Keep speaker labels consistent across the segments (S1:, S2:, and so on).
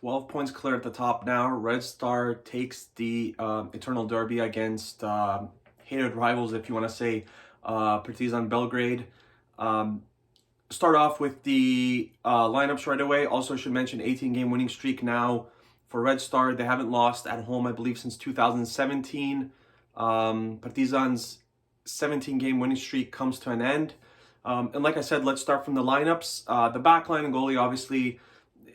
S1: 12 points clear at the top now. Red Star takes the Eternal Derby against hated rivals, if you want to say, Partizan Belgrade. Start off with the lineups right away. Also, should mention 18-game winning streak now for Red Star. They haven't lost at home, I believe, since 2017. Partizan's 17-game winning streak comes to an end. And like I said, let's start from the lineups. The back line and goalie, obviously,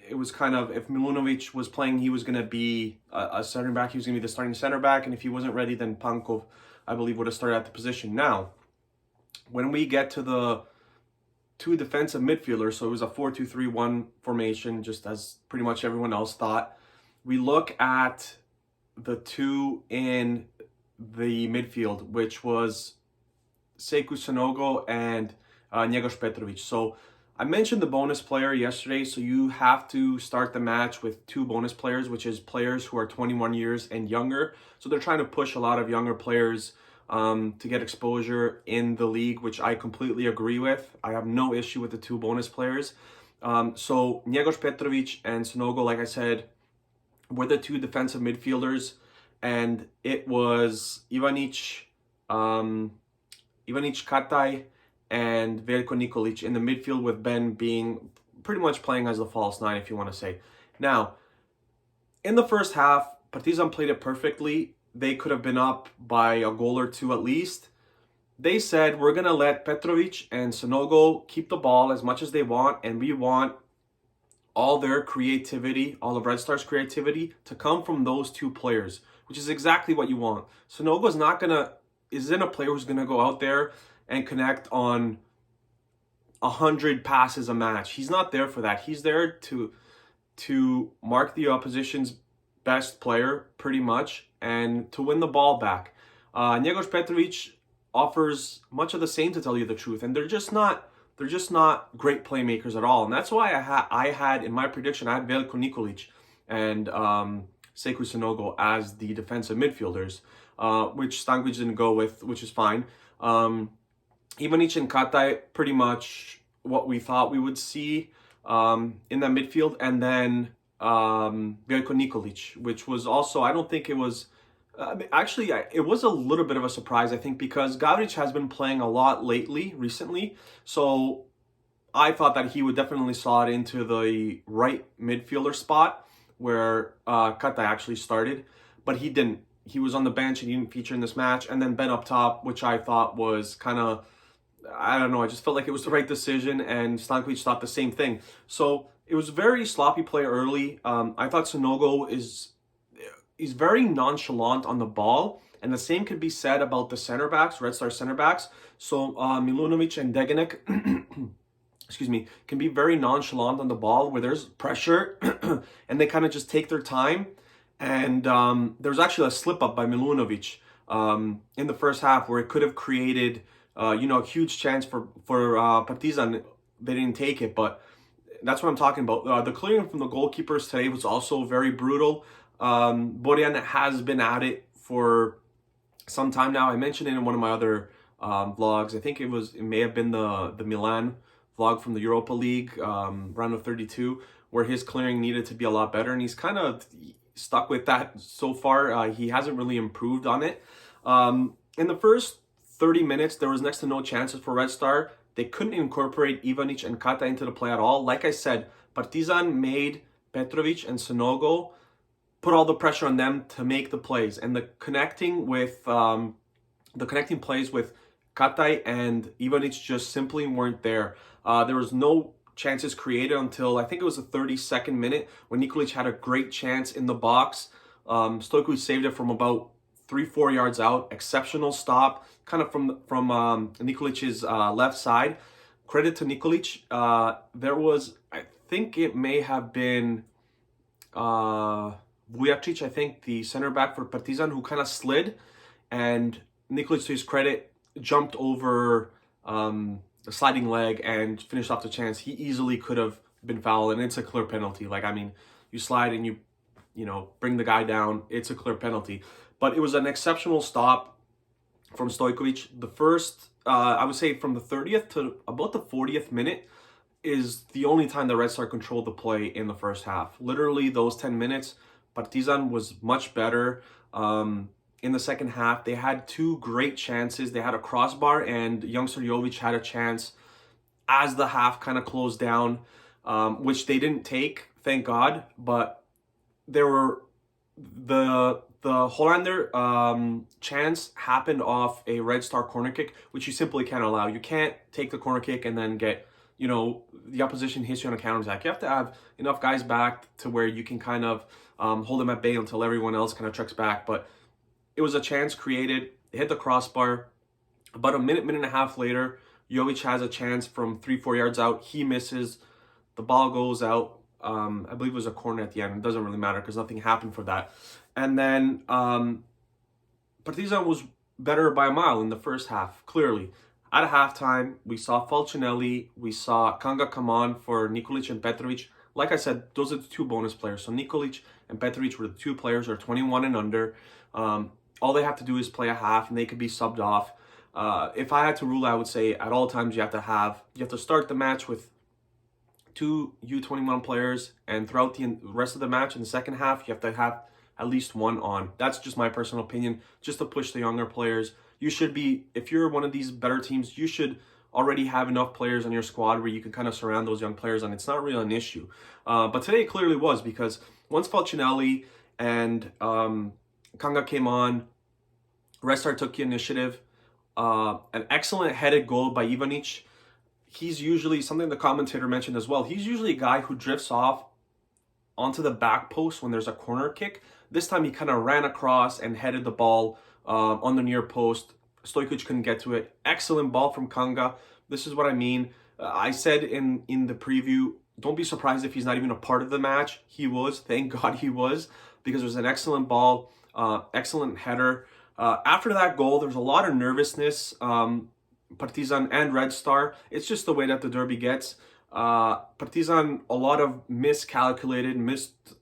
S1: it was kind of, if Milunovic was playing, he was going to be a center back. He was going to be the starting center back. And if he wasn't ready, then Pankov, I believe, would have started at the position. Now, when we get to the two defensive midfielders, so it was a 4-2-3-1 formation, just as pretty much everyone else thought. We look at the two in the midfield, which was Sekou Sanogo and Njegoš Petrovic. So I mentioned the bonus player yesterday, so you have to start the match with two bonus players, which is players who are 21 years and younger. So they're trying to push a lot of younger players to get exposure in the league, which I completely agree with. I have no issue with the two bonus players. So Njegoš Petrovic and Sanogo, like I said, were the two defensive midfielders, and it was Ivanic Kataj and Veljko Nikolic in the midfield, with Ben being pretty much playing as the false nine, if you want to say. Now, in the first half, Partizan played it perfectly. They could have been up by a goal or two at least. They said, we're going to let Petrovic and Sanogo keep the ball as much as they want, and we want all their creativity, all of Red Star's creativity, to come from those two players, which is exactly what you want. Sanogo isn't a player who's going to go out there and connect on 100 passes a match. He's not there for that. He's there to mark the opposition's best player, pretty much, and to win the ball back. Njegoš Petrovic offers much of the same, to tell you the truth, and they're just not great playmakers at all. And that's why I had in my prediction, I had Veljko Nikolic and Sekou Sanogo as the defensive midfielders, which Stankovic didn't go with, which is fine. Ivanic and Kataj, pretty much what we thought we would see in that midfield. And then Veljko Nikolic, which was also, I don't think it was, it was a little bit of a surprise, I think, because Gavrić has been playing a lot recently. So I thought that he would definitely slot into the right midfielder spot where Kataj actually started, but he didn't. He was on the bench and he didn't feature in this match. And then Ben up top, which I thought was kind of, I don't know, I just felt like it was the right decision, and Stankovic thought the same thing. So it was very sloppy play early. I thought Sanogo is very nonchalant on the ball, and the same could be said about the center backs, Red Star center backs. So Milunovic and Degenek, excuse me, can be very nonchalant on the ball where there's pressure, and they kind of just take their time. And there was actually a slip up by Milunovic in the first half where it could have created, a huge chance for Partizan. They didn't take it, but that's what I'm talking about. The clearing from the goalkeepers today was also very brutal. Borjan has been at it for some time now. I mentioned it in one of my other vlogs. I think it may have been the Milan vlog from the Europa League, round of 32, where his clearing needed to be a lot better, and he's kind of stuck with that so far. He hasn't really improved on it. In the first 30 minutes, there was next to no chances for Red Star. They couldn't incorporate Ivanic and Kataj into the play at all. Like I said, Partizan made Petrovic and Sanogo, put all the pressure on them to make the plays, and the connecting plays with Kataj and Ivanic just simply weren't there. There was no chances created until I think it was the 32nd minute when Nikolic had a great chance in the box. Stojkovic saved it from about 3-4 yards out. Exceptional stop, kind of from Nikolic's left side. Credit to Nikolic. There was, I think it may have been Vujacic, I think, the center back for Partizan, who kind of slid, and Nikolic, to his credit, jumped over the sliding leg and finished off the chance. He easily could have been fouled, and it's a clear penalty. Like, I mean, you slide and you bring the guy down, it's a clear penalty. But it was an exceptional stop from Stojkovic. The first, I would say from the 30th to about the 40th minute, is the only time the Red Star controlled the play in the first half. Literally, those 10 minutes, Partizan was much better. In the second half, they had two great chances. They had a crossbar, and youngster Jovic had a chance as the half kind of closed down, which they didn't take, thank God. But there were the Hollander chance happened off a Red Star corner kick, which you simply can't allow. You can't take the corner kick and then get, the opposition hits you on a counterattack. You have to have enough guys back to where you can kind of hold them at bay until everyone else kind of treks back. But it was a chance created. It hit the crossbar. About a minute and a half later, Jovic has a chance from 3-4 yards out. He misses. The ball goes out. I believe it was a corner at the end. It doesn't really matter because nothing happened for that. And then Partizan was better by a mile in the first half, clearly. At halftime, we saw Falcinelli, we saw Kanga come on for Nikolic and Petrovic. Like I said, those are the two bonus players. So Nikolic and Petrovic were the two players who are 21 and under. All they have to do is play a half, and they could be subbed off. If I had to rule, I would say at all times you have to start the match with two U21 players, and throughout the rest of the match in the second half, you have to have at least one on. That's just my personal opinion, just to push the younger players. You should be, if you're one of these better teams, you should already have enough players on your squad where you can kind of surround those young players, and it's not really an issue. But today it clearly was, because once Falcinelli and Kanga came on, Red Star took the initiative. An excellent headed goal by Ivanic. He's usually, something the commentator mentioned as well, he's usually a guy who drifts off onto the back post when there's a corner kick. This time he kind of ran across and headed the ball on the near post. Stojkovic couldn't get to it. Excellent ball from Kanga. This is what I mean. I said in the preview, don't be surprised if he's not even a part of the match. He was. Thank God he was, because it was an excellent ball, excellent header. After that goal, there was a lot of nervousness. Partizan and Red Star. It's just the way that the derby gets. Partizan, a lot of miscalculated, missed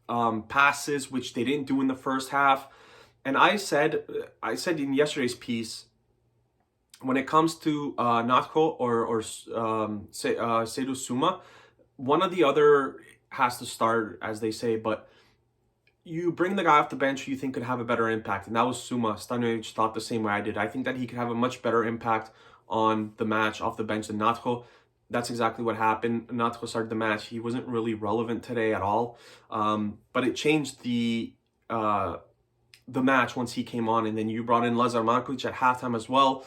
S1: passes, which they didn't do in the first half. And I said in yesterday's piece, when it comes to Natko or Seydou Suma, one of the other has to start, as they say, but you bring the guy off the bench who you think could have a better impact, and that was Suma. Stanojevic thought the same way I did. I think that he could have a much better impact on the match off the bench than Natko. That's exactly what happened. Natko started the match. He wasn't really relevant today at all, but it changed the match once he came on, and then you brought in Lazar Markovic at halftime as well,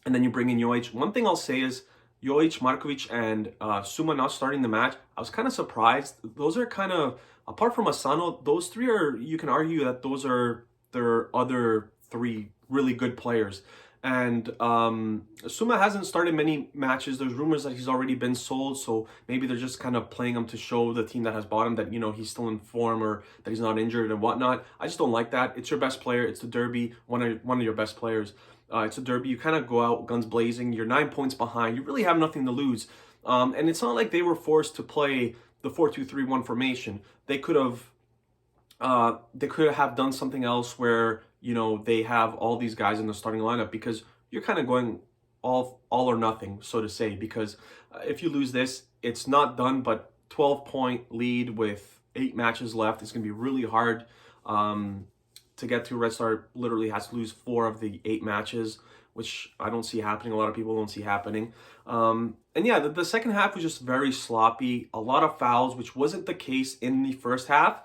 S1: and then you bring in Jovic. One thing I'll say is Jovic, Markovic, and Suma not starting the match, I was kind of surprised. Those are kind of, apart from Asano, those three are, you can argue that those are their other three really good players. And Suma hasn't started many matches. There's rumors that he's already been sold, so maybe they're just kind of playing him to show the team that has bought him that, he's still in form or that he's not injured and whatnot. I just don't like that. It's your best player. It's the derby, one of your best players. It's a derby. You kind of go out guns blazing. You're 9 points behind. You really have nothing to lose. And it's not like they were forced to play the 4-2-3-1 formation. They could have done something else where they have all these guys in the starting lineup, because you're kind of going all or nothing, so to say, because if you lose this, it's not done, but 12-point lead with 8 matches left is going to be really hard to get to. Red Star literally has to lose 4 of the 8 matches, which I don't see happening. A lot of people don't see happening. And yeah, the second half was just very sloppy. A lot of fouls, which wasn't the case in the first half.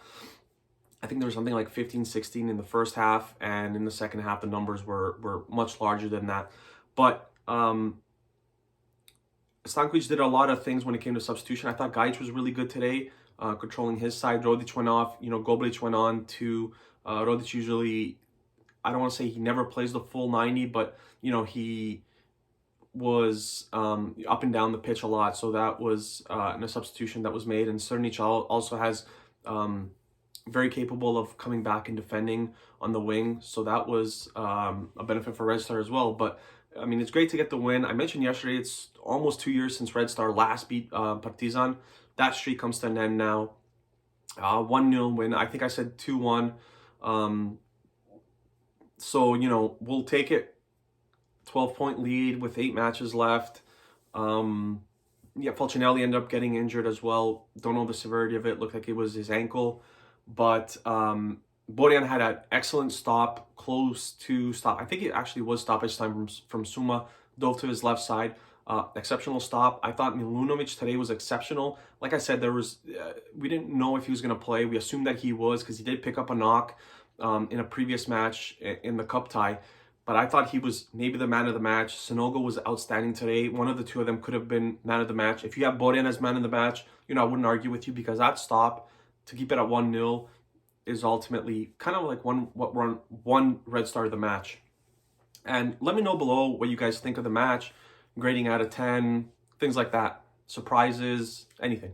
S1: I think there was something like 15, 16 in the first half, and in the second half, the numbers were much larger than that. But Stankovic did a lot of things when it came to substitution. I thought Gajic was really good today, controlling his side. Rodic went off. Goblic went on to Rodic. Usually, I don't want to say he never plays the full 90, but he was up and down the pitch a lot. So that was a substitution that was made. And Cernic also has very capable of coming back and defending on the wing. So that was a benefit for Red Star as well. But I mean, it's great to get the win. I mentioned yesterday, it's almost 2 years since Red Star last beat Partizan. That streak comes to an end now. 1-0 win. I think I said 2-1. So, we'll take it. 12-point lead with 8 matches left. Yeah, Falcinelli ended up getting injured as well. Don't know the severity of it. Looked like it was his ankle. But Borjan had an excellent stop, close to stop. I think it actually was stoppage time from Suma. Dove to his left side. Exceptional stop. I thought Milunovic today was exceptional. Like I said, we didn't know if he was going to play. We assumed that he was because he did pick up a knock in a previous match in the cup tie. But I thought he was maybe the man of the match. Sanogo was outstanding today. One of the two of them could have been man of the match. If you have Borjan as man of the match, I wouldn't argue with you because that stop to keep it at 1-0 is ultimately kind of like one red star of the match. And let me know below what you guys think of the match, grading out of 10, things like that. Surprises, anything.